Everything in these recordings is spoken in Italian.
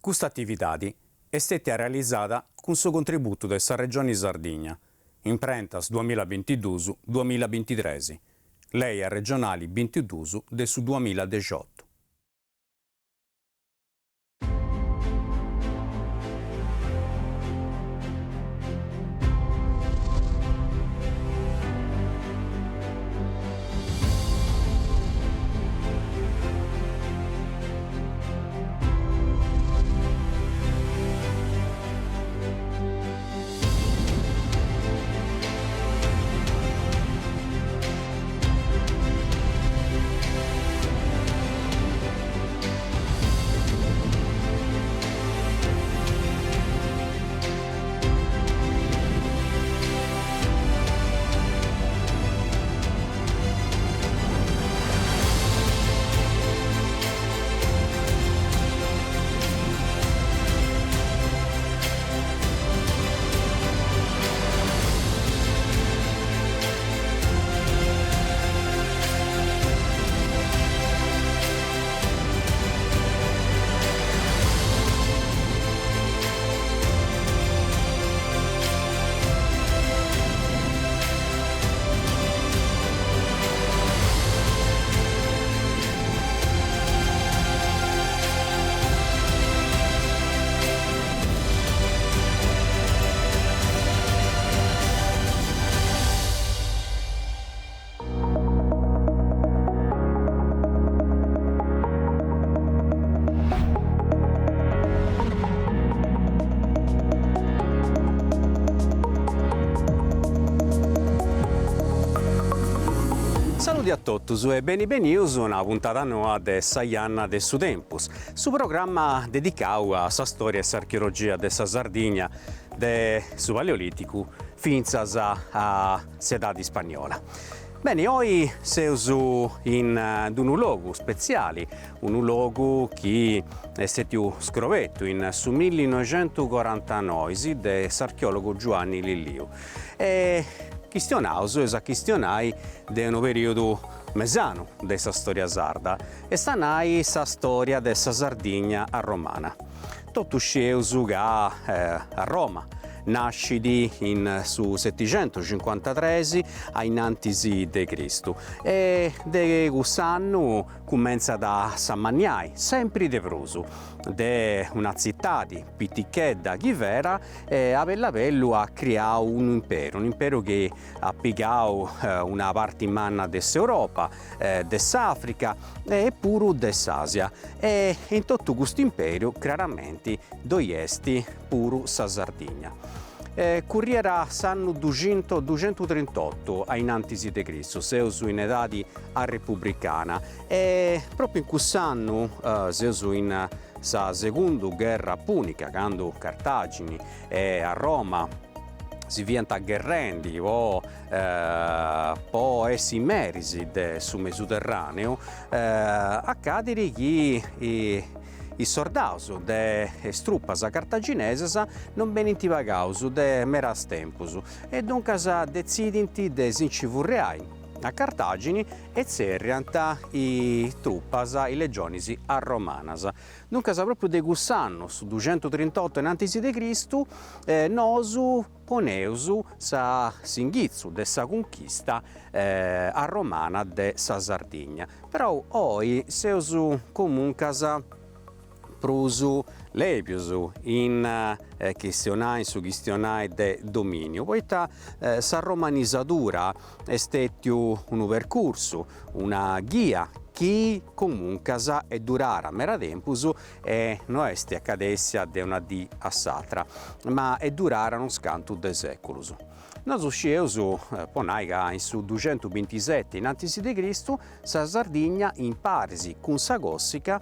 Questa attività è stata realizzata con il contributo della Regione Sardegna, in prentas 2022-2023, lei è regionali 22 del 2018. Saluti a tutti e benvenuti a una puntata nuova di Saianna del Su Tempus, su programma dedicato alla storia e archeologia della Sardegna, del Paleolitico, fino alla Sedade spagnola. Bene, oggi siamo in un luogo speciale, un luogo che è stato scoperto in 1949 dall'archeologo Giovanni Lilliu. Questionai di un periodo mesano della storia sarda e stanai la storia della Sardegna a romana. Tutto sceso a Roma, nasciti in su 753 innanzi di Cristo e de quest'anno comincia da San Magnai, sempre de Prusu, de una città di pitichedda Ghivera a Bellapello ha creato un impero che ha piegato una parte in manna dell'Europa, dell'Africa e pure dell'Asia e in tutto questo impero chiaramente doiesti pure sa Sardegna. Curriera s'anno 238 innanzi di Cristo, seus in età repubblicana e proprio in quest'anno seus in sa seconda guerra punica, quando Cartagine e a Roma si viene agguerrendi o essi immersi sul Mediterraneo, accade che i soldati delle truppe cartaginesi non venivano pagati de meras tempus e dunque decidono di s'incivurreare a Cartagine e zerriant i truppe, i legioni a romanas. Dunque proprio di quest'anno, su 238 innanzi di Cristo, nosu poneus sa s'inghizzo dessa conquista a romana de sa Sardegna. Però oggi seus comunque prusu lepius in questionai su questionai de dominio, poiché sa romanizzatura è stato un percorso, una guia che comunque è durata mera tempus e non è accadessia de una di a s'altra, ma è durata uno scanto de seculus. Noi usciamo ponai che in su 227 innanzi di Cristo sa Sardegna in parisi con sa Gossica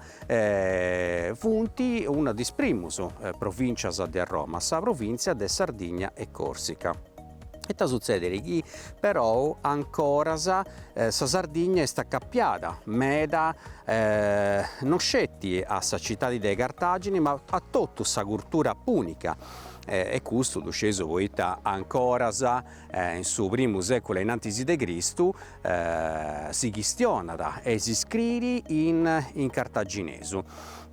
funti una dis primus provincias di Roma, sa provincia de Sardegna e Corsica. E da succedere che però ancora sa Sardegna è stata cappiata, meda non scetti a sa città di Cartagine, ma a tutta sa cultura punica. e questo sceso poita ancora in suo primo secolo in antisi de Cristo si chistionada e si scrive in cartaginesu.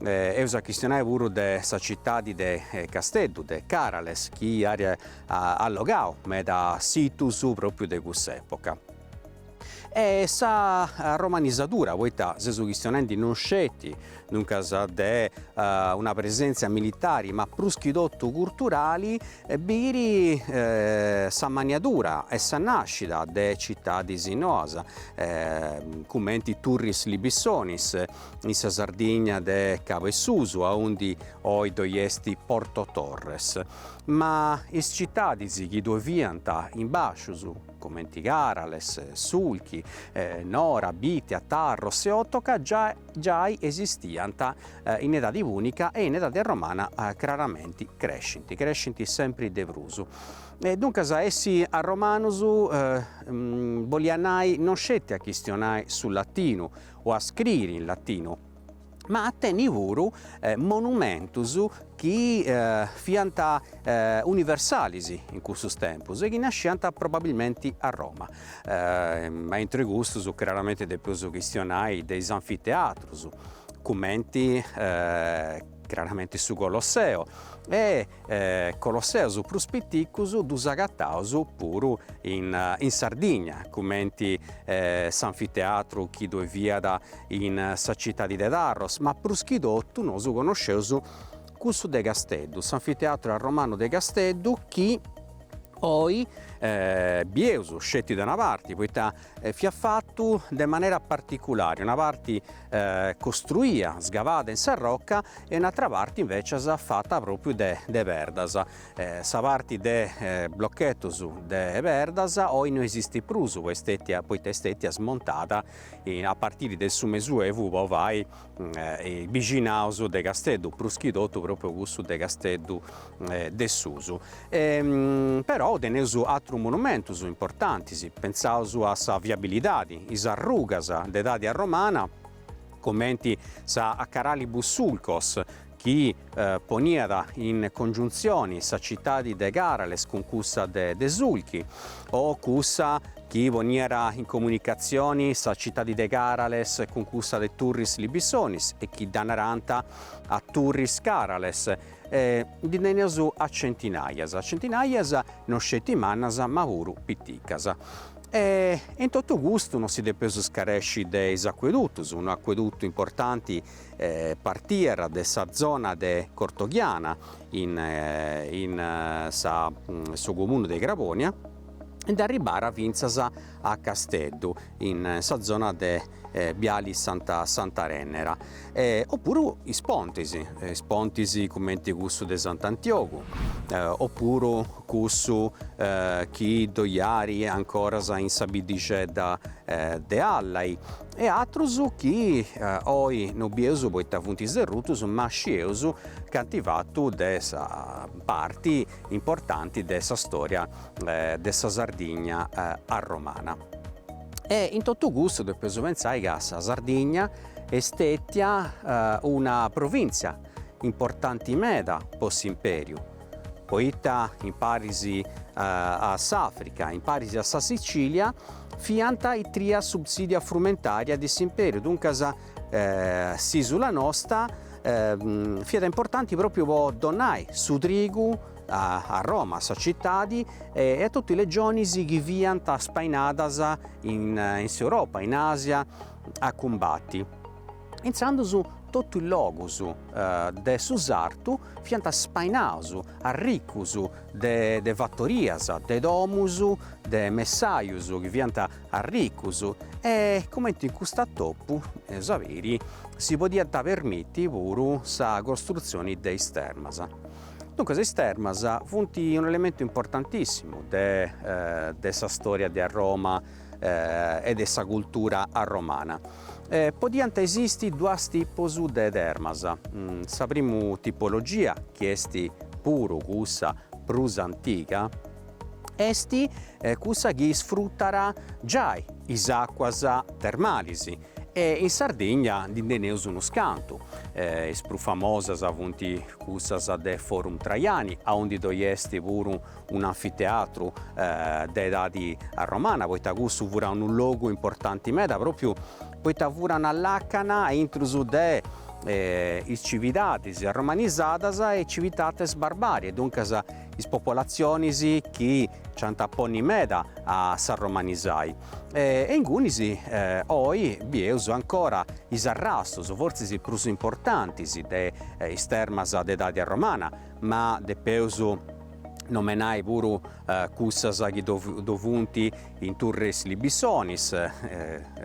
E usa questionare pure della città di Casteddu, de Carales, che aria allogao meda situs proprio di questa epoca. E sa romanizzatura, poiché se su questionamenti non scetti, dunque de una presenza militare, ma pruschidotto culturali, biri sa maniatura e sa nascita de città di Sinoasa, commenti turris libissonis, in sa Sardegna de Cavo e Susu, a undi oi doiesti Porto Torres. Ma is cittadisi che dovianta in Basciusu, commenti Carales, Sulchi, Nora, Bitia, Tarros e Ottoca già esistiant in età unica e in età romana chiaramente crescenti sempre de prusu. Dunque essi a Romanusu volianai non scetti a questionare sul latino o a scrivere in latino, ma a tenni puru monumentus che fiant universalis in questo tempus e che nasciant probabilmente a Roma. Ma entro gustus chiaramente de più questionai dei anfiteatrus, commenti chiaramente su Colosseo e Colosseus plus piticus dus agattaus puru in Sardegna, commenti s'anfiteatro chi viada in sa città di Darros, ma pruschidotto nosu conosceus cussu de Casteddu, s'anfiteatro romano de Casteddu chi poi Bieusu, scetti da una parte, poiché fia fatto in maniera particolare, una parte costruita, sgavata in Sarrocca e un'altra parte invece fatta proprio de Verdas. Sa parte de blocchetto de Verdas oggi non esiste più, poi è smontata a partire del suo mesuevo, poi vai vicinaus de Casteddu, pruschidotto proprio questo de Casteddu de Susu. Però teneus altri monumentus importanti, pensaus a sa viabilità, is arrugas de età romana, commenti sa Caralibus Sulcos, chi poniera in congiunzione sa città di De Carales con cussa de Sulchi, o cussa chi poniera in comunicazioni sa città di De Carales con cussa de Turris Libissonis e chi danaranta a Turris Carales. Di nenesu a centinaias non scetti mannas ma puru pitticas. E in tutto gusto non si deve scaresci dei acqueduttus, un acquedutto importante partiera da sa zona de Cortoghiana in suo comune di Graponia ed arrivare a Vinzas a Casteddu in sa zona de Biali Santa Rennera, oppure i spontisi commenti gusto de Sant'Antioco, oppure gusto chi doiari ancora in sabidice de Allai e atrus chi oi non biesu poitta funtis derrutus ma scieus cantivato dessa parti importanti dessa storia dessa Sardegna a romana. E in tutto gusto dopo pensare che la Sardegna è stata una provincia importante meda post-imperio, poiché in parisi a Safrica, in parisi a Sicilia, fianta i tria subsidia frumentaria di imperio, dunque si sulla nostra fiata importanti proprio per donare su trigu a Roma, a città e a tutte le regioni che viant spainadas in Europa, in Asia, a combatti. Iniziando su tutto il logos de Susartu, fiant spainaus, arriccus de fattorias, de domus, de messaius, che fiant arriccus, e come in questo toppu, sapere, si podia permettere pure sa costruzione dei stermas. Dunque, le stermas funt un elemento importantissimo dessa storia di Roma e dessa cultura romana. Podiant esisti due tipi de dermas. Sa prima tipologia, che est puro cussa prus antica, est cussa che sfruttara già is acquas termalis E in Sardegna dindeneus unu scantu, is più famosas avunti cussas de Forum Traiani, aonde doiesti puru un anfiteatru de edadi romana, poita cussu fura un logu importante meda, proprio poita furan all'Accana intrus de is cividades romanizadas e civitates barbarie, duncas is popolazionis chi c'antaponni meda a s'arromanisai. E in Gunisi oi bieus ancora is arrastos, forse i più importanti de is termas de edade romana, ma de peusu nomenai puru cussas chi dovunti in turres libissonis,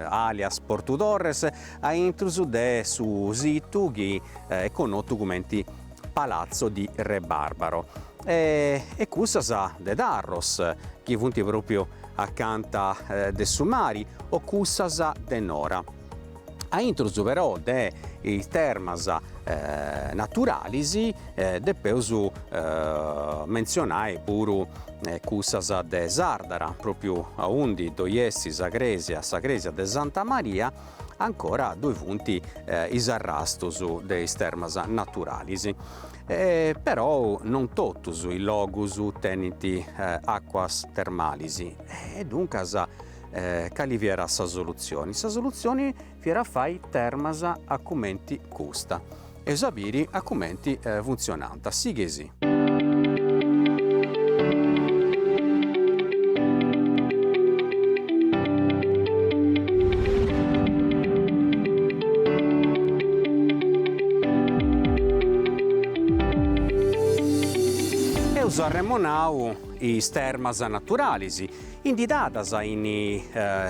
alias Portudorres, a intrus de su situ chi è connotu comenti Palazzo di Re Barbaro. E cussas de Darros, chi funti proprio accanto de Sumari, o cussas de Nora. A intrus però de i termas naturalis de peusu menzionai puru cussas de Sardara, proprio a undi doiesti sa Gresia de Santa Maria, ancora due punti is arrastos de is termas naturalis. Però non totus i logus tenenti acquas termalis, e duncas cali viera sa soluzione? Sa soluzione viera fai termas accumenti custa e sapiri accumenti funzionanta. Sighesi. Arremonau is termas naturalis, indidadas in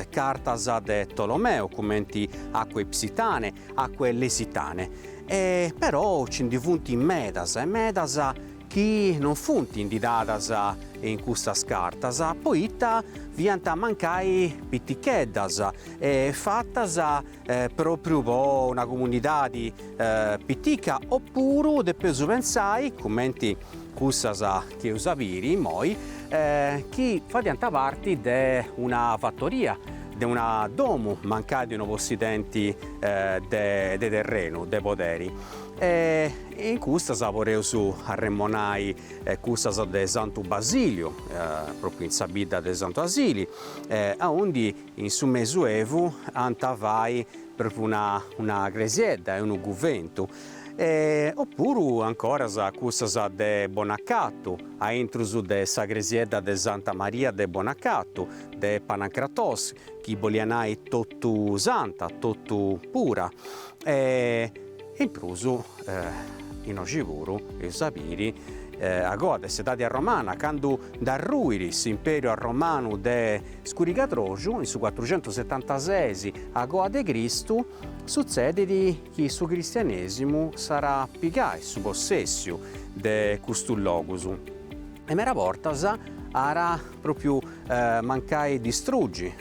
cartas de Tolomeo, commenti acque psitane, acque lesitane. Però c'indifunti medas chi non funti indidadas in custas cartas, poita vianta mancai pitticheddas, fattas proprio po una comunità di pittica, oppure de pesu pensai, commenti cussas che usaviri moi, chi fadianta parte de una fattoria, de una domu mancai di uno possidenti de terreno, de poderi. In cussas voreus arremonai cussas de Santu Basilio, proprio in sabida de Santu Asili, aonde in su Mesuevu antavai proprio una gresiedda e un guvento. Oppure ancora cussas de Bonacattu, a intrus de sa gresiedda de Santa Maria de Bonacattu, de Panancratos, chi bolianai tottu santa, tottu pura. In prusu, in ogivuru, il sapiri, agora s'edade romana, quando da Ruiris, imperio romano de Scuricatrogiu, in su 476 agora de Cristo, succede che su cristianesimo sarà pigai su possessio de custul logus. E mera portas ara proprio mancai distruggi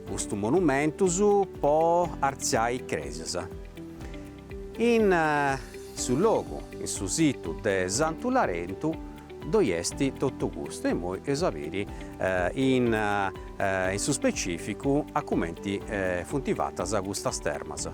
questo monumentus po arziai cresias. In sul logo, in su situ de Santu Larentu, doiesti tutto gusto e moi esaveri in su specifico accumenti funtivatas a gustas termas.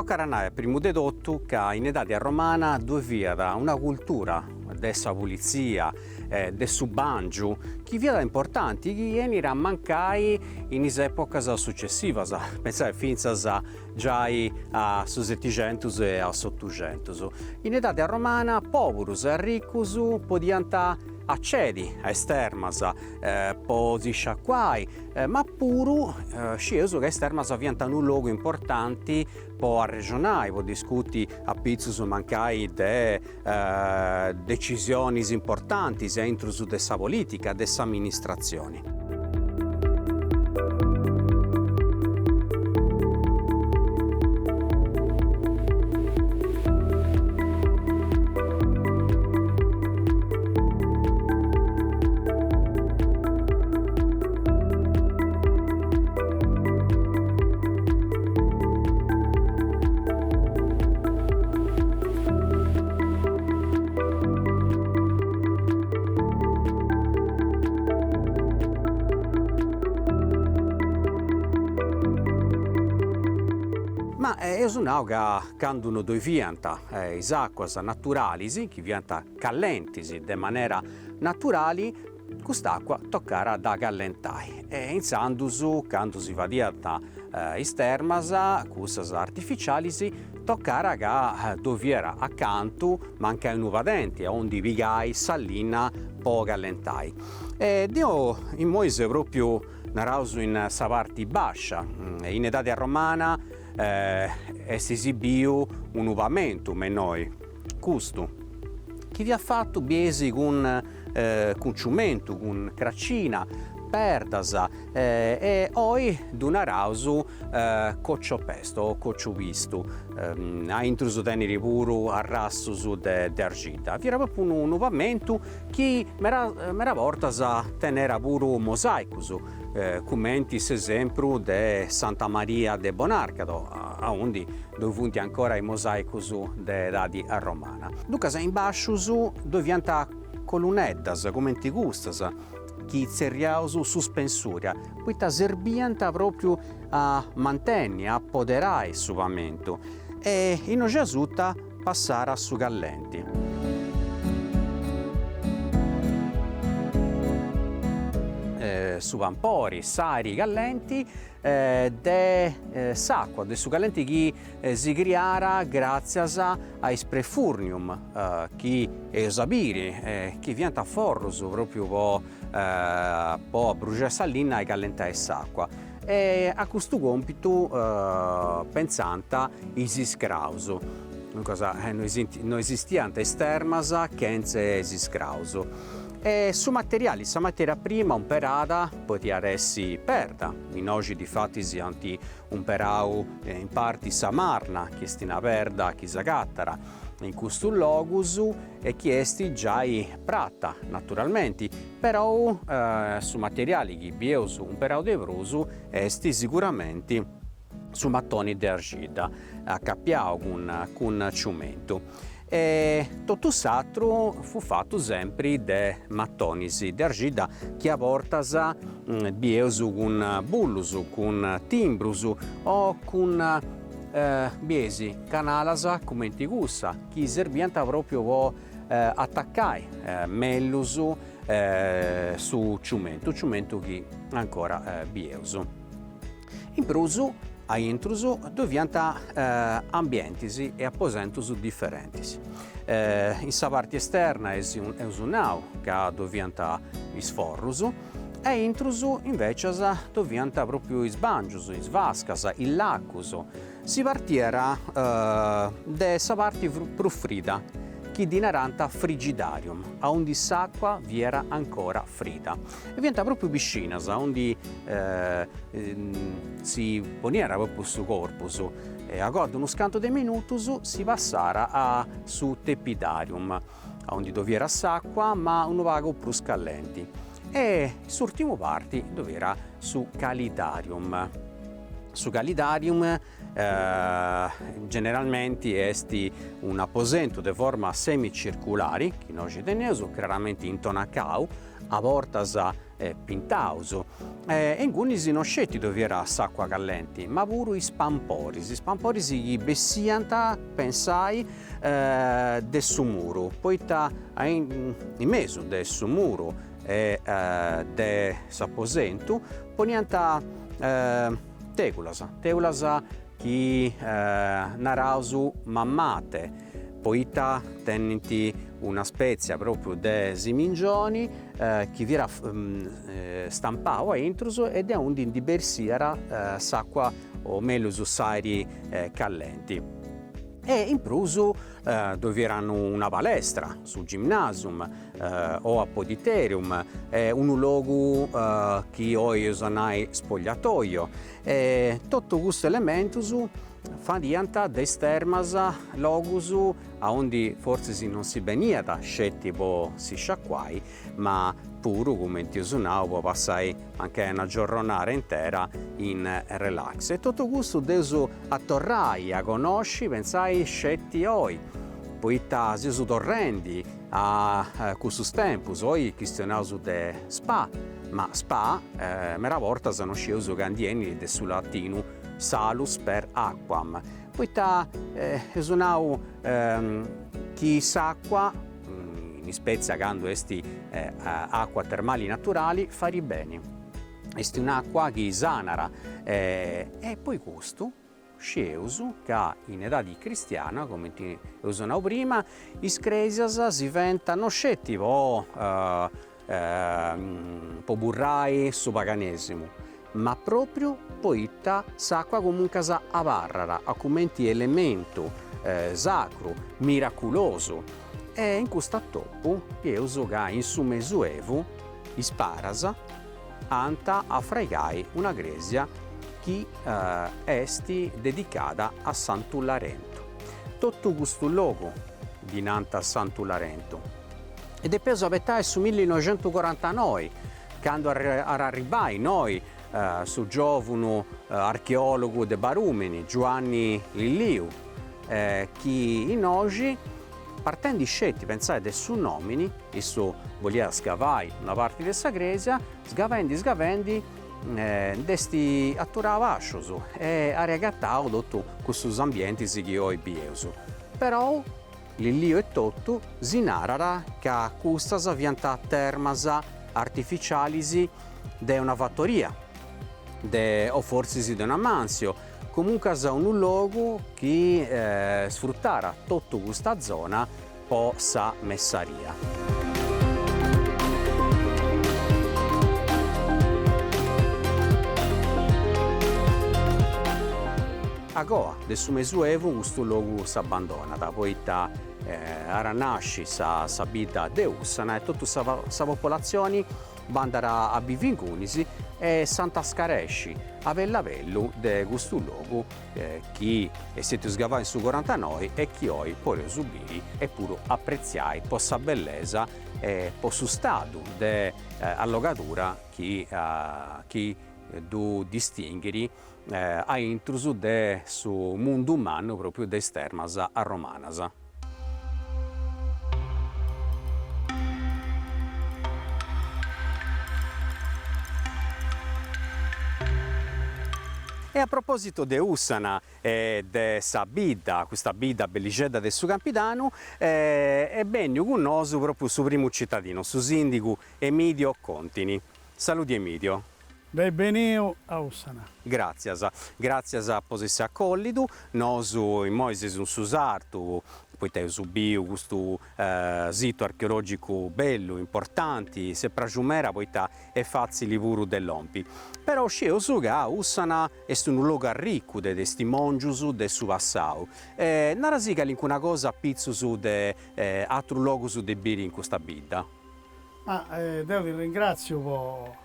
Caranai primo dedotto che in età romana dove da una cultura dessa pulizia, del subbangiu, che via da importanti, che venirà a mancare in epocas successivas, pensare finzas già a su 700 e a 800. In età romana, poverus e riccus podianta accedi a estermas, posi sciacquai, ma puru sceso che estermas diventano un luogo importante po' a regionai, po' discuti a pizzus mancai de decisioni importanti entro su dessa politica, dessa amministrazioni. Ma è un'au che quando uno devianta is acquas naturali, che diventa callentisi de maniera naturali, quest'acqua toccara da gallentai. E in sandusu, quando si vadiata is termas, queste artificiali, toccara che doviera accanto mancai un uvadenti, onde vigai salina po gallentai. E io in Moise proprio narauso in sa parte bascia, in età romana si esibiu un uvamento me noi, questo, che vi ha fatto biesi con ciumento, con craccina, perdasa e oi dunarausu coccio pesto, coccio visto, a intruso tenere puru arrassusu de argida. Vi era proprio un uvamento che mera vortas a tenere puru mosaicusu, commentis esempio de Santa Maria de Bonarcado, a undi dove funti ancora i mosaicusu de dadi a romana. Ducas in basciusu dovianta coluneddas, commenti gustas, chi zerriausu suspensuria, poitta serbianta proprio a mantenere, a poderare il suvamento e in Gesutta passare a su gallenti. Su vampori, sari, gallenti de s'acqua, de su gallenti che si creara grazie a sprefurnium che esabiri, che viene a forroso proprio po' a bruciare salina e gallentare s'acqua. E a questo compito pensanta isis crauso. Non esistiante estermasa che esis crauso. E su materiali, sa materia prima un perada poteva essere perda. In oggi di fatti si anti un perau in parti samarna, che stina perda, che sagattara. In questo logusu e chiesti già i prata, naturalmente, però su materiali che bieusu un perau de brusu esti sicuramente su mattoni di argida, accappiao con ciumento. E tutto s'altro fu fatto sempre de mattonisi di argida che a vortas bieusu con bullusu, con timbrusu o con biesi canalasa come tigussa, che servianta proprio attaccai mellusu su ciumento che ancora bieusu. In prusu a intrusu dovianta ambientisi e apposentusu differentisi. In sa parte esterna è un'au che dovianta isforrusu e intrusu invece dovianta proprio isbangiusu, isvascasa, il laccusu. Si partiera de sa parte prufrida che dinaranta frigidarium, a onde s'acqua vi era ancora frida. E diventa proprio piscinasa, onde si poniera proprio su corpus. E a god uno scanto de minutus si passara a su tepidarium, a onde doviera s'acqua, ma un vago più scallenti. E s'ultimo parte doviera su calidarium. Su calidarium generalmente esti un apposento de forma semicircolare, che noi tenesu, chiaramente intonacau, a vortas pintausu. E in gunis non scetti doviera s'acqua callenti, ma pure i spamporisi che bessianta, pensai, de su muro, poitta in mezzo de su muro e de s'apposento ponianta teulasa che narausu mammate, poitta tenenti una spezia proprio de simingioni che viera stampau a intruso ed è un di bersiera s'acqua o meglio su sari callenti. E in prusu dovieranno una palestra sul ginnasium o a poditerium, un luogo che oi usanai spogliatoio. Tutto questo elementus fa dianta destermas logusu a onde forse non si beniata scetti po si sciacquai, ma puro come ti usunau può passare anche una giornata intera in relax. E tutto questo desu attorrai a conosci, pensai scetti oi, poitta si su torrendi a questo tempus, oi questionausu de spa, ma spa mera volta sono sceso candieni de su latino salus per aquam. poiché usano chi s'acqua in Spezia quando esti acqua termali naturali fari bene. Esti un'acqua che sanara e poi questo sceusu che in età cristiana, come ti usano prima, i cresias si diventano scetti po' burrai su paganesimo, ma proprio poitta s'acqua comunque a barrara, a commenti elemento sacro, miraculoso. E in questo toppo pieuso che in su mesuevo isparasa anta a fregai una gresia che esti dedicata a Santu Larento. Tutto questo luogo dinanti a Santu Larento. Ed è peso a metà su 1949, quando arrivai noi su giovane archeologo de Barumeni, Giovanni Lilliu, che in oggi, partendo scetti, pensate su nomini, e su volia scavai una parte di questa gresia, sgavendi, desti atturavascioso e ariagattao tutto questi ambienti che ho bieso. Però Lillio e Totto si narrara che questa diventa termasa artificialisi di una fattoria, o forse di una mansio, comunque è un luogo che sfruttara tutta questa zona per sa messaria. Agoa, del suo mesuevo, questo luogo si abbandona, poi nasce sa vita de Ussana e tutta questa popolazione andrà a Bivingunisi e Santa Scaresci, a Vellavello di questo luogo che è stato sgavato in su 49 e che oggi può subire e pure apprezzare per la bellezza e per il stato di allogatura che do distinguere a intruso del suo mondo umano proprio de stermasa a romanasa. E a proposito de Ussana e de sa bida, questa bida belliceda del suo Campidano, è bene con noi proprio su primo cittadino, su sindaco Emidio Contini. Saluti Emidio. Benvenuto a Ussana. Grazie a posesse accollido, noi in Moise su Sarto, poi te subito questo sito archeologico bello, importante, se pragiumera poi è facile pure dell'ompi. Però io so che Ussana è un luogo ricco di testimonios del suo passato. Non si che una cosa a pizzo su altro luogo su de biri in questa vita. Devo ti ringrazio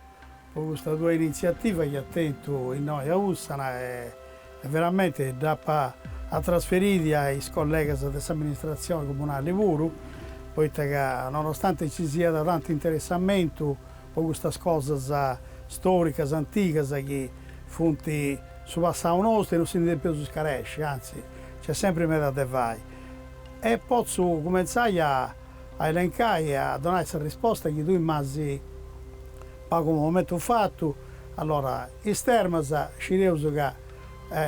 per questa tua iniziativa che ha tenuto in noi a Ussana e veramente da a trasferiti ai colleghi dell'amministrazione comunale pure, poiché nonostante ci sia da tanto interessamento per queste cose storiche, antiche che funti su passato nostro e non si deve più scaresce, anzi c'è sempre metà da vai. E posso cominciare a elencare e a dare questa risposta che tu immagini come momento fatto. Allora, in Stermasa ci reuso che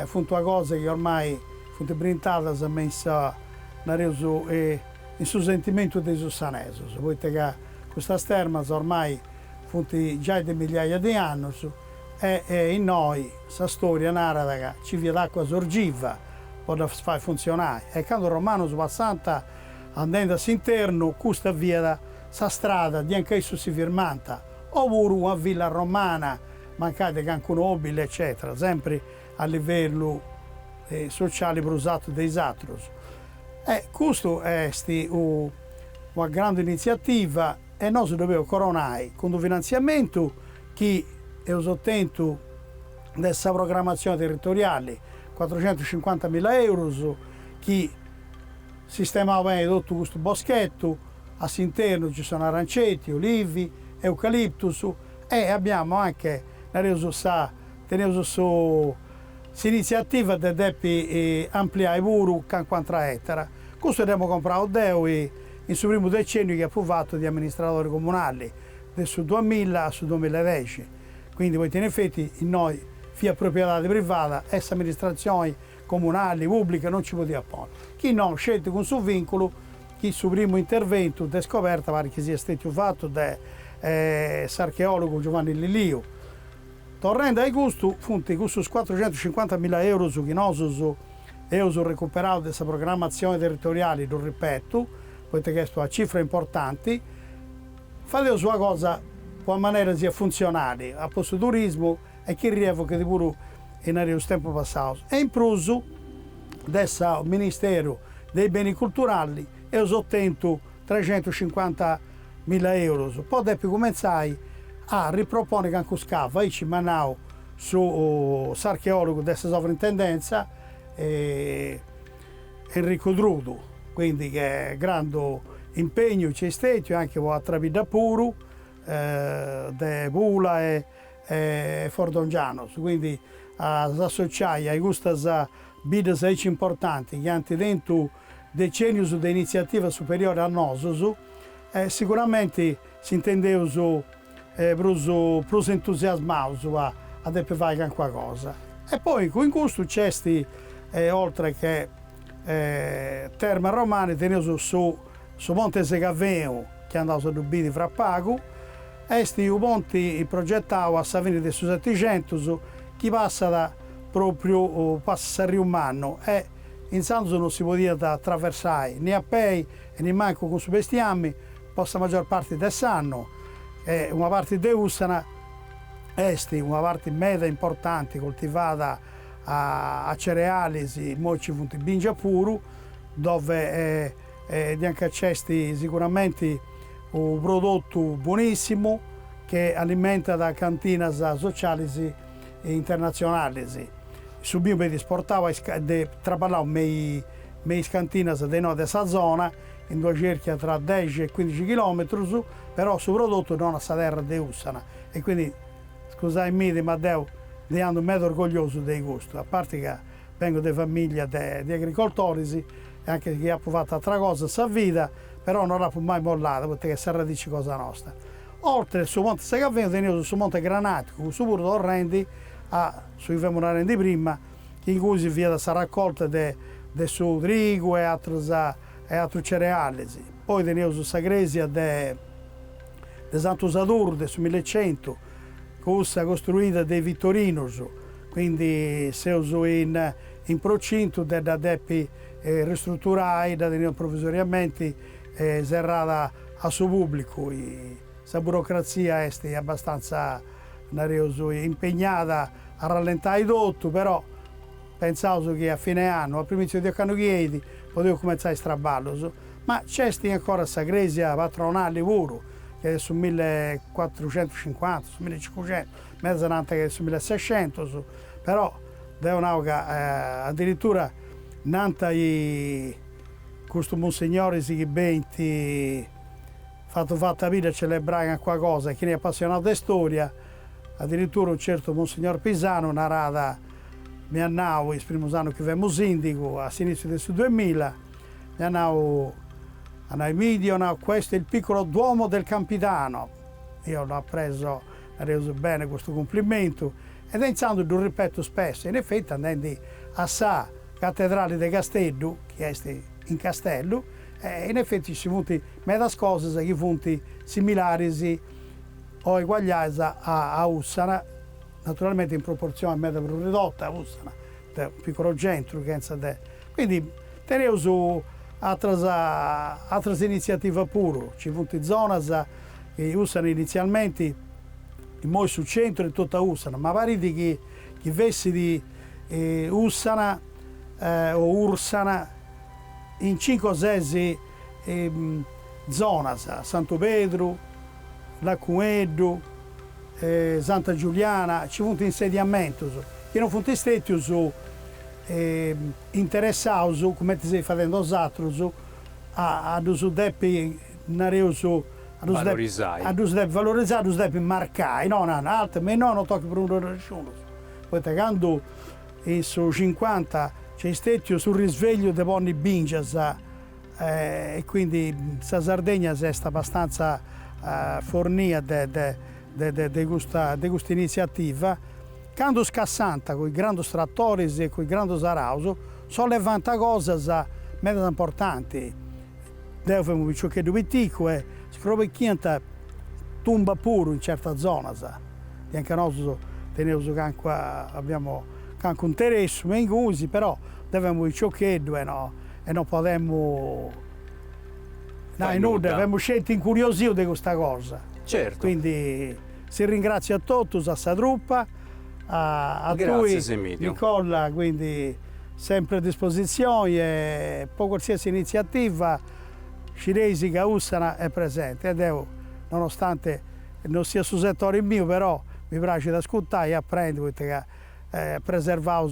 funto una cosa che ormai funto brintata si è messa in suo sentimento dei sussanesi, poiché questa Stermasa ormai funti già di migliaia di anni e in noi questa storia narra che ci via d'acqua sorgiva per far funzionare e quando il romano su passanta andando all'interno questa via questa strada di anche esso si firmanta oppure una villa romana mancate anche nobile eccetera, sempre a livello sociale brusato dei satros. Questo è una grande iniziativa e noi dobbiamo coronare con un finanziamento che è ottenuto dessa programmazione territoriale 450.000 euro che sistemava bene tutto questo boschetto, all'interno ci sono aranceti, olivi, eucaliptus e abbiamo anche l'iniziativa di ampliare pure 50 ettari. Questo abbiamo comprato Deo in suo primo decennio che ha provato di amministratori comunali dal 2000 al 2010. Quindi in effetti in noi via proprietà privata, essa amministrazione comunali, pubbliche, non ci poteva porre. Chi no, scelto con suo vincolo, chi sul primo intervento di scoperta pare che sia stato fatto dall'archeologo Giovanni Lilio. Tornando ai gusti, funti questo 450.000 euro su Chinoso e su recuperato questa programmazione territoriale, lo ripeto, poiché questo ha cifre importanti, fate la sua cosa in maniera sia funzionale, a posto turismo e chi rievoca di pure in tempo passato. E in pruso, adesso il Ministero dei Beni Culturali e ho ottenuto 350.000 euro. Poi dopo cominciai a riproporre anche scava, io ci manavo su l'archeologo della sovrintendenza Enrico Drudu, quindi che grande impegno c'è stato anche a Trabida Puru, de Bula e Fordongianos, quindi associai a queste bides importanti che hanno dentro decenni di iniziativa superiore a noi, sicuramente si intendeva più entusiasmato a fare qualcosa. E poi in questo c'è oltre che terme romane, tenevo su Monte Segaveo, che andava a Dubini fra Pago, e il ponte progettato a Savini del 700, che passa proprio passa Rio Manno e in Sanzo non si poteva attraversare né a piedi e né manco con su bestiame, possa la maggior parte del Sanno, e una parte di Ussana è una parte media importante coltivata a cereali, molti punti Bingia Puru, dove anche c'è sicuramente un prodotto buonissimo che alimenta da cantina sociali internazionali. Subito esportava e trabalhava mei cantinas di noi della zona in due cerchia tra 10 e 15 km, però su prodotto non a terra di Ussana. E quindi, scusatemi, ma devo ando molto orgoglioso dei gusti, a parte che vengo da famiglia di agricoltori e anche chi ha provato altra cosa sa vita, però non l'ha mai mollata perché si radice cosa nostra. Oltre su Monte Segaveno tenevo su Monte Granatico, su pure Torrendi, sui Femorarendi prima, in cui si via da raccolta del suo trigo e altri cereali. Poi tenevo su Sagresia di Santo Sadur, su 1100, cosa costruita dai Vittorinos, quindi se uso in procinto da deppi ristrutturare, da tenere provvisoriamente serrata a suo pubblico. La burocrazia è abbastanza impegnata a rallentare tutto, però pensavo che a fine anno, a primizio di anno chiedi, potevo cominciare a straballo. Ma c'è ancora questa gresia patronale pure, che è su 1450, su 1500, mezzanotte che è su 1600, però devo addirittura nanta questo Monsignore che benti fatto capire a celebrare qualcosa, chi ne è appassionato di storia, addirittura un certo Monsignor Pisano narrata mi annavo il primo anno che venne sindaco all'inizio del 2000, mi annavo a video, questo è il piccolo Duomo del Campitano. Io l'ho preso, ho reso bene questo complimento ed iniziando lo ripeto spesso. In effetti andando a Sa Cattedrale di Castello, che è in Castello, in effetti ci sono molte cose che sono similari o uguali a Ussana, naturalmente in proporzione meta più ridotta a Ussana, un piccolo centro. Quindi tenevo su altre iniziative pure, ci sono zone che Ussana inizialmente, in sul centro di tutta Ussana, ma pare che vessi di Ussana o Ursana in 5 o 6 zone, Santo Pedro, Lacumeddu, Santa Giuliana, ci sono insediamenti che non sono stati interessati, come ti stai facendo altri, a deppi valorizzare, a marcare, non altro, ma non tocca per una ragione. Poi quando su 50 c'è stato sul risveglio dei buoni binges e quindi la Sardegna è stata abbastanza fornita di questa iniziativa quando scassanta con i grandi trattori e con i grandi arausi, sono levanta cose molto importanti. Devo fare un picciocchio piccolo e scrovecchianta tumba pure in certe zone. E anche noi abbiamo anche un terresso, ma in usi, però dobbiamo un picciocchio e non possiamo... Noi abbiamo scelto incuriosito di questa cosa. Certo. Quindi si ringrazia a tutti, a questa truppa, a Grazie, lui, Nicola, quindi sempre a disposizione e per qualsiasi iniziativa Ciresica Ussana è presente. Ed io, nonostante non sia sul settore mio, però mi piace ascoltare e apprendere perché preservare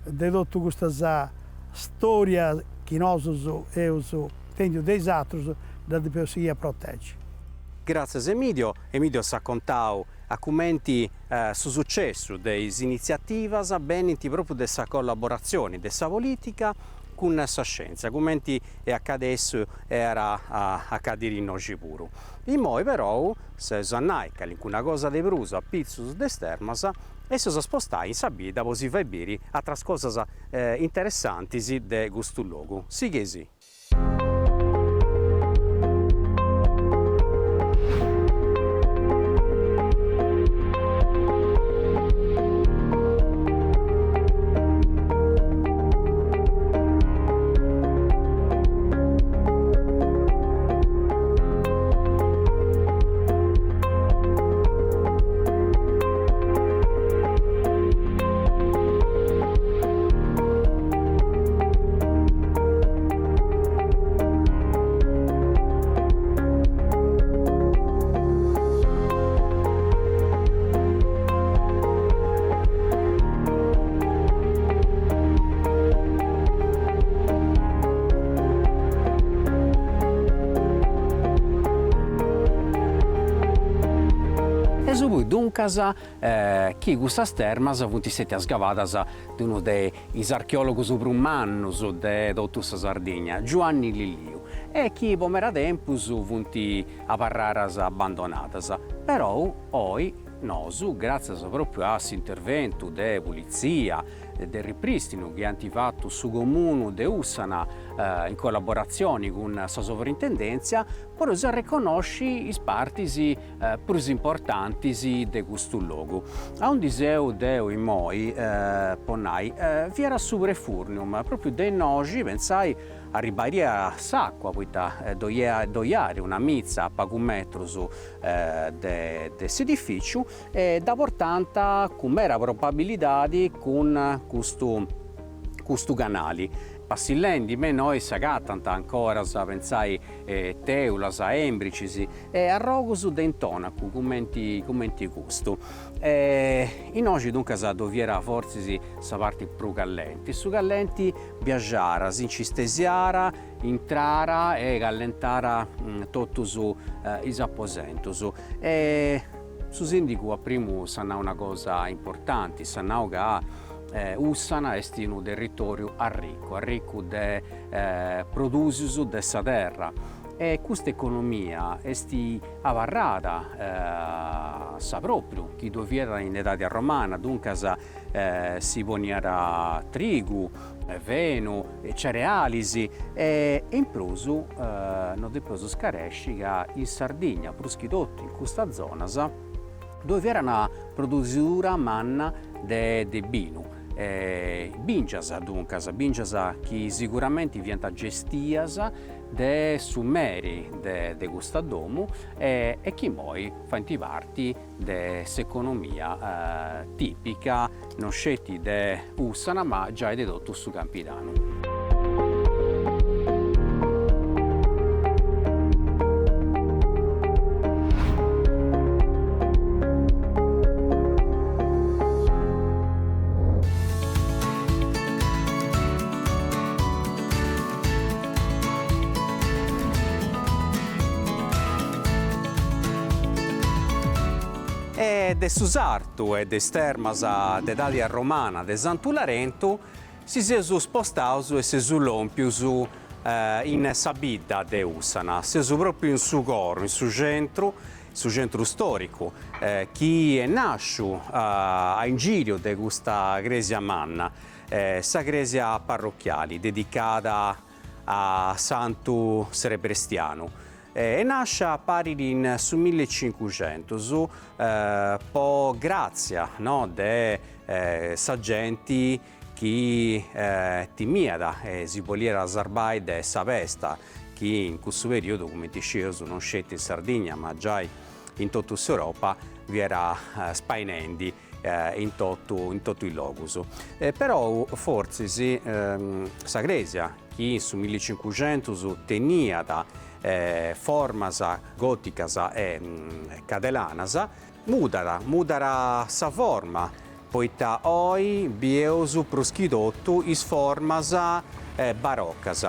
di tutta questa storia che noi tenho dei altri da possiamo proteggere. Grazie Emidio. Emidio ci ha raccontato a commenti sul successo delle iniziative, ben proprio della collaborazione, della politica con la scienza. Commenti e adesso era a cadere in Ogipuru. In poi però, se Zannaica, una cosa di Brusa, Pizzus d'Estermas, e si spostai in Sabida, così vai bere a cose interessanti di questo luogo. Sighesi. Duncas, chi questa termas avuti sette sgavadas di uno dei archeologos brumannus de Dottus Sardegna, Giovanni Lilliu, e chi pomera tempus avuti a parraras abbandonadas. Però oggi nosu, grazie proprio a questo intervento di polizia, del ripristino che hanno fatto su comune di Ussana in collaborazione con la sovrintendenza, però si riconosce i parti più importanti di questo luogo. A un diseo deo in moi, ponai, vi era super furnium, proprio dei noci, pensai, a ribaria sacqua, poiché doiare una mizza a pago metro su dell'edificio, e da portanta con era probabilità con questo canale. Passilendi, me noi sagattanta ancora, pensai, teulas, embricis, e a rogus dentonacu, commenti gusto. In oggi dunque doviera forse sa parte più callenti. Su callenti viaggiara, si incistesiara, intrara e gallentara tutto su is apposentus. Su sindico a primo sanno una cosa importante, sanno che Ussana è un territorio ricco di produzioni della terra, e questa economia è avvarrata sa proprio chi doveva in età romana, dunque si poniera trigo, veno, cereali, e in più non deposo scaresci che in Sardegna, proschidotti in questa zona, dove era una produzione manna di vino. Bingias dunque, bingias che sicuramente viene gestias de summeri de questa domo e che poi fa parte dell'economia tipica non scetti de Ussana ma già dedotto su Campidano. De Susartu e de Stermas de Dalia Romana de Sant'Ularento si sono spostati e si sono lompius in Sabida de Ussana, si sono proprio in su coro, in su centro, su centro storico, chi è nasciuto in giro di questa Gresia Manna, sa Gresia parrocchiale dedicata a Santo Serebrestiano. E nasce a Parigi su 1500, po' grazia, no, de saggenti che timiada si voleva salvare da essa vesta, che in questo periodo, come dicevo, non scelti in Sardegna, ma già in tutta Europa, vi era spainandi in tutto il locus. Però forse sa Gresia, che su 1500 tenia da formas goticas e cadelanas, mudara sa forma, poiché oggi bieus proschidotto is formas baroccas.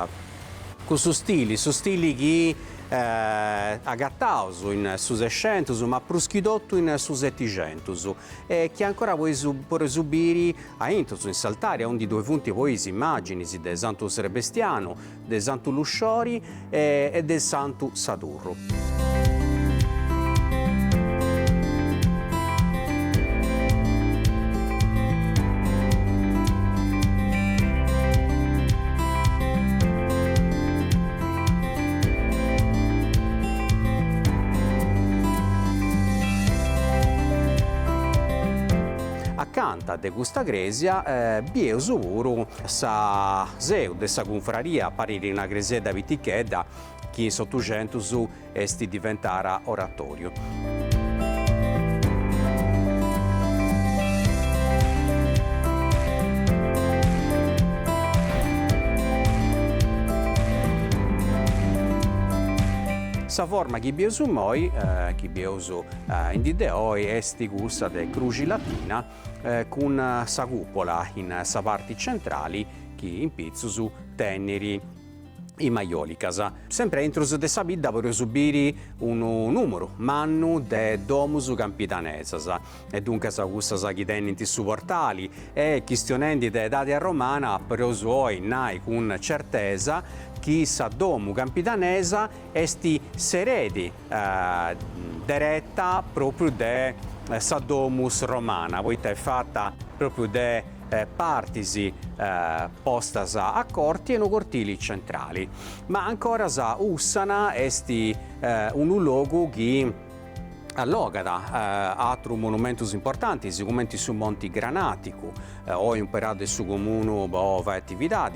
Questo stili che agattaus in su 600, ma proschidotto in su 700, e che ancora puoi subire a intos in saltare, onde due punti poi immagini del Santo Serebrestiano, del Santo Lusciori e del Santo Sadurro. Accanto a questa gresia bieus puru sa seu de sa confraria Pariri una gresia da Vitichedda che in 800 esti diventara oratorio. Sa forma che bieus moi, che bieus in dideoi, esti gusta de cruci latina con sa cupola in sa parte centrali che in pizzus teneri i maiolicas. Sempre entro de sa bidda per subire un numero mannu de domus campitanesas e dunque sa gusta sa chi tenenti su portali e chistionendi de data romana per suoi nai con certeza che sa domu campitanesa esti seredi diretta proprio de sa domus romana, poiché è fatta proprio de partisi postas a corti e no cortili centrali. Ma ancora sa ussana esti un luogo che allogada altri monumentos importanti, sicuramente su Monti Granatico, o in periodo su comune va attività,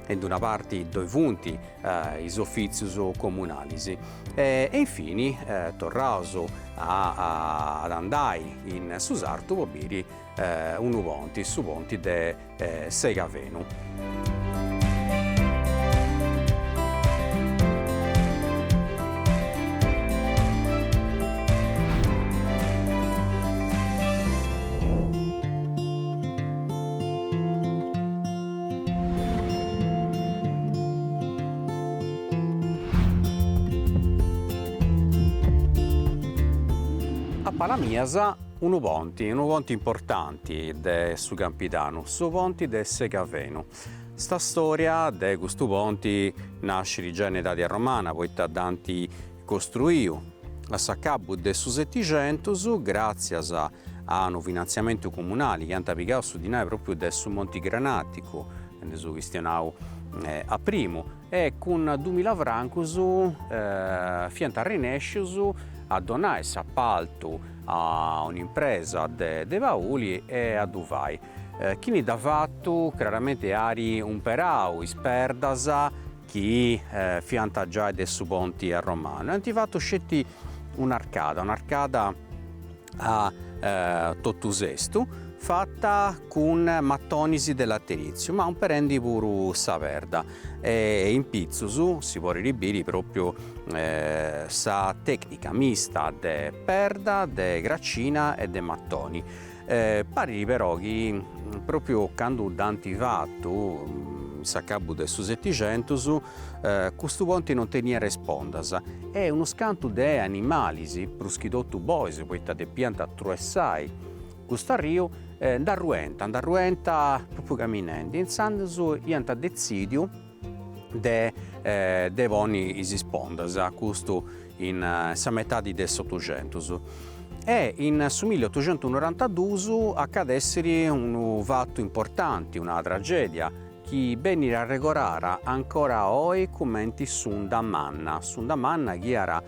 e da una parte due punti i soffizius comunali. E infine tornato ad andare in Susartu, pobiri un ponte, su ponti de Segavenu. Palamiasa un ponti importanti de su Campidano, su ponti de Segavenu. Sta storia de questo ponti nasce di genere di romana, poi Danti costruiu a Saccabu de su 700 grazie a un finanziamento comunale che hanno pigato su dinai proprio del su Monti Granatico, ne su questionau a primo, e con 2000 francos fianta rinescius a donare appalto a un'impresa de bauli e a Duvai. Chi da fatto chiaramente ari un perau, isperdasa, chi fianta già del su ponti a Romano. Hanno fatto scetti un'arcada a Tottusestu, fatta con mattonisi del laterizio, ma un perendi puru saverda. E in pizzusu si può ribiri proprio sa tecnica mista de perda, de graccina e de mattoni. Pari però che proprio quando danti fatto s'accabu del su 700 questo ponte non tenia respondas. È uno scanto de animalisi, pruschidotto boise, poiché de pianta truessai. Questo rio da ruenta proprio camminando. In sandesu ianta decidio de voni is spondas. Questo in sa metà del 800. E in su 1892 accadesseri un fatto importante, una tragedia, che venne a regolare ancora oggi commenti Sunda Manna. Sunda Manna che era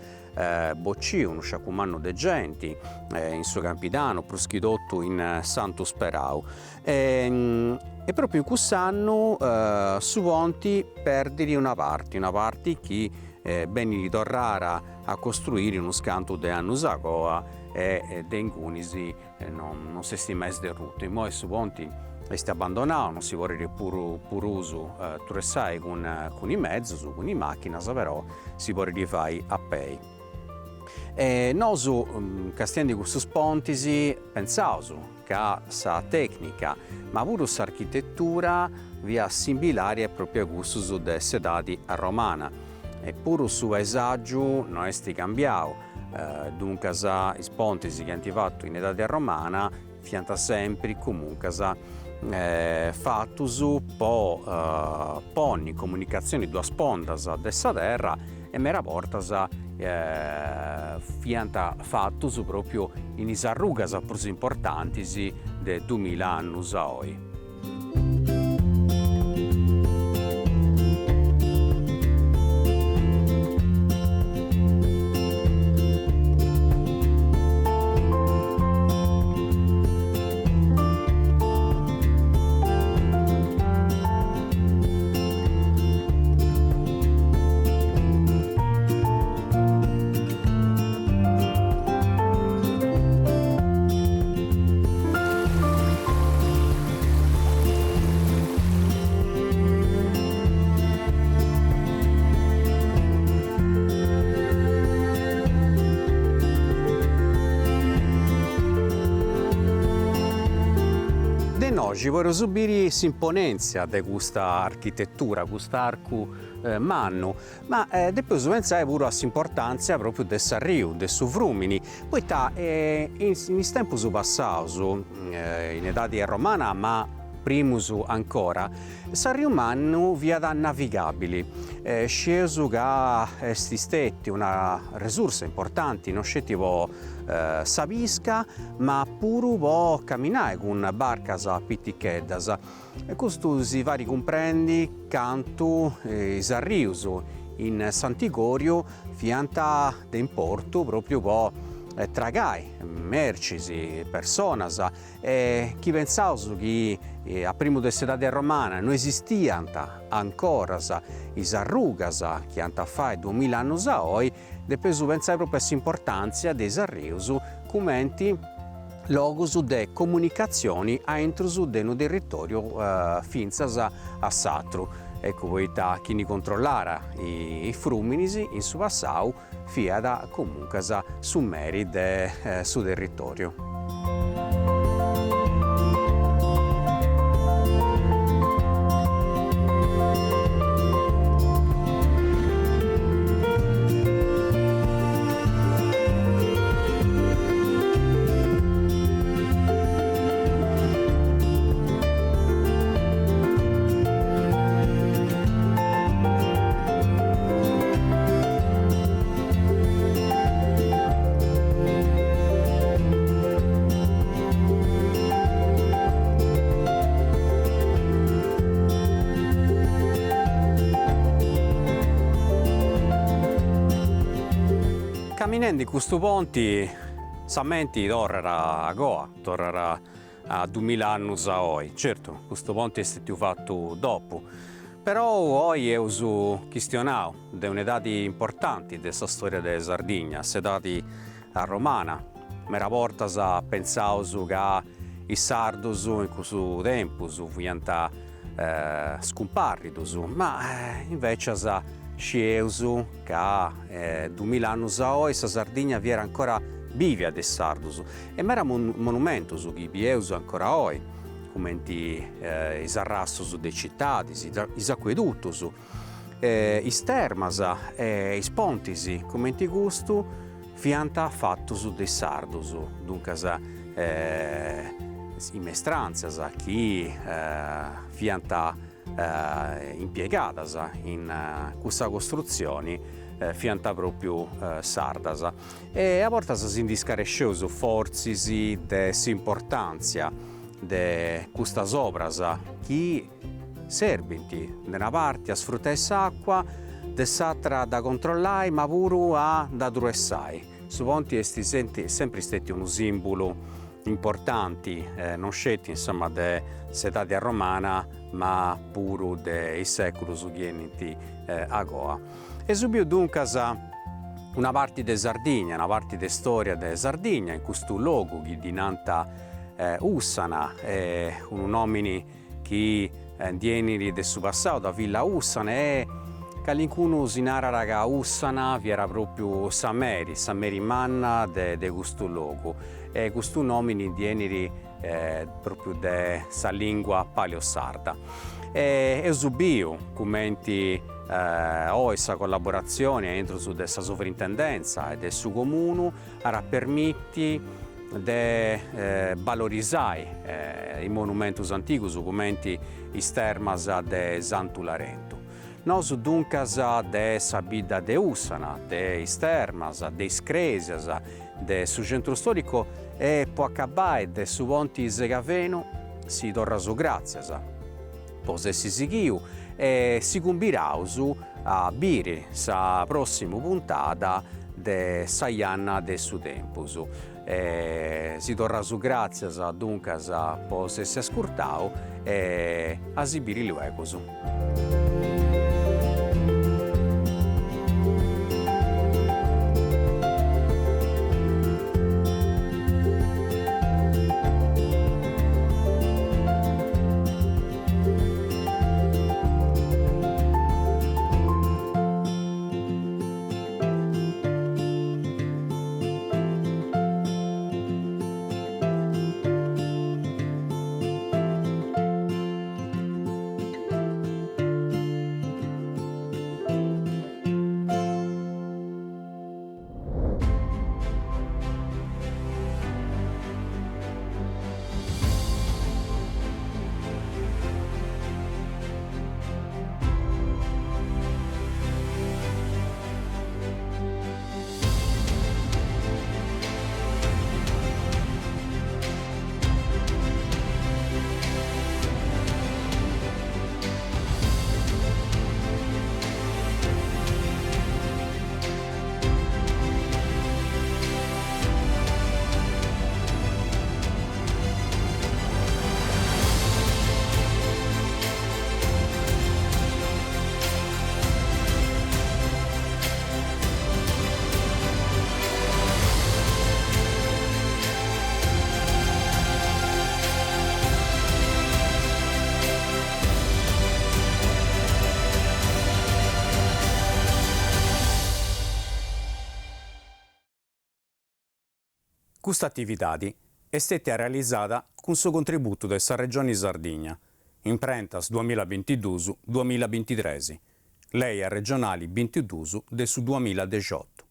bocci, un sciacumanno de genti in suo campidano, proschidotto in Santo Sperau. E proprio in quest'anno su Vonti perdere una parte che venne ritornare a costruire uno scanto di anni agoa e dengunisi non si è mai sderrutto. In su Vonti è abbandonato, non si vuole pur uso turesai con i mezzi, con i macchine, però si vuole rifare a pei. E noi, castiando questi pontisi, pensiamo che sa tecnica, ma pure sa architettura via similare proprio a gusto delle sedati a romana. Eppure su paesaggio non è cambiato. Dunque i pontisi che hanno fatto in età romana fianta sempre comunque fattus poni comunicazioni due spondas dessa terra e mera portas fianta fattus proprio in isarrugas più importanti de 2000 anni a oggi. Oggi vorrei subire l'imponenza di questa architettura, questo arco manno, ma poi pensare pure all'importanza proprio del Sarriu, del suo Frumini. Poi in tempo passato, in età romana, ma primus ancora, Sarriu Mannu via da navigabili, sceso che è una risorsa importante, non scettivo savisca, ma pure può camminare con barcas pitticheddas. E questo si va a comprendi canto Sarrius in Sant'Igorio fianta d'importo proprio può tragai merci, personas, chi pensava che a primo dell'età romana non esistiano ancora i sarrugas che hanno fatto 2000 anni a oggi, depeso pensare proprio all'importanza dei sarrius come logos de comunicazioni entro del territorio finzas a Satru. Ecco, voi chi ne controllara i fruminisi in su passau fiada comunque su meri del suo territorio. Camminando in questo ponte, Sammenti tornerà a Goa, tornerà a 2000 anni a oggi. Certo, questo ponte è stato fatto dopo, però oggi è uso questionato di un'età importante della storia della Sardegna, l'età a romana. Mera volta a pensare che i sardos in questo tempo fuianta scomparridos, ma invece scieusu che 2000 anni a oggi la Sardegna vi era ancora viva de sardos e ma era monumento che vi ancora oggi come i sarrassos de città, i acqueduttos, i termas, i pontis, come gusto fianta fattos de sardos, dunque i mestranzas chi fianta impiegadas in questa costruzione fianta proprio sardas. E a volte si indiscaresciò su forzi de s'importanza de questa obras che serventi da una parte a sfruttare s'acqua, de s'altra da controllare, ma pure a da druessare. Su ponti è sempre stato un simbolo importante, non scetti insomma de sedati a romana, ma pure dei secoli subienti a Goa. E subito dunque una parte di Sardegna, una parte di storia di Sardegna, in questo luogo che dinanta Ussana, un nomini che viene del suo passato da Villa Ussana e qualcuno si narra che Ussana vi era proprio Sameri Manna di questo luogo e questo nomini viene proprio della lingua paleosarda. E subito commenti questa collaborazione entro su dessa sovrintendenza e del suo comune ara permetti di valorizzare i monumenti antichi, commenti istermas de Santu Larentu. Nos dunque de sabida de Ussana, de istermas, de iscresias, de su centro storico e può accabare de su ponti Segaveno si torra su grazias. Posessi sighiu e si cumbiraus a bire sa prossima puntata de Saianna de su tempus. Si torra su grazias dunque posessi ascoltau e a sibiri luegos. Questa attività è stata realizzata con il contributo della Regione Sardegna, in prentas 2022-2023, lei è regionali 22 del 2018.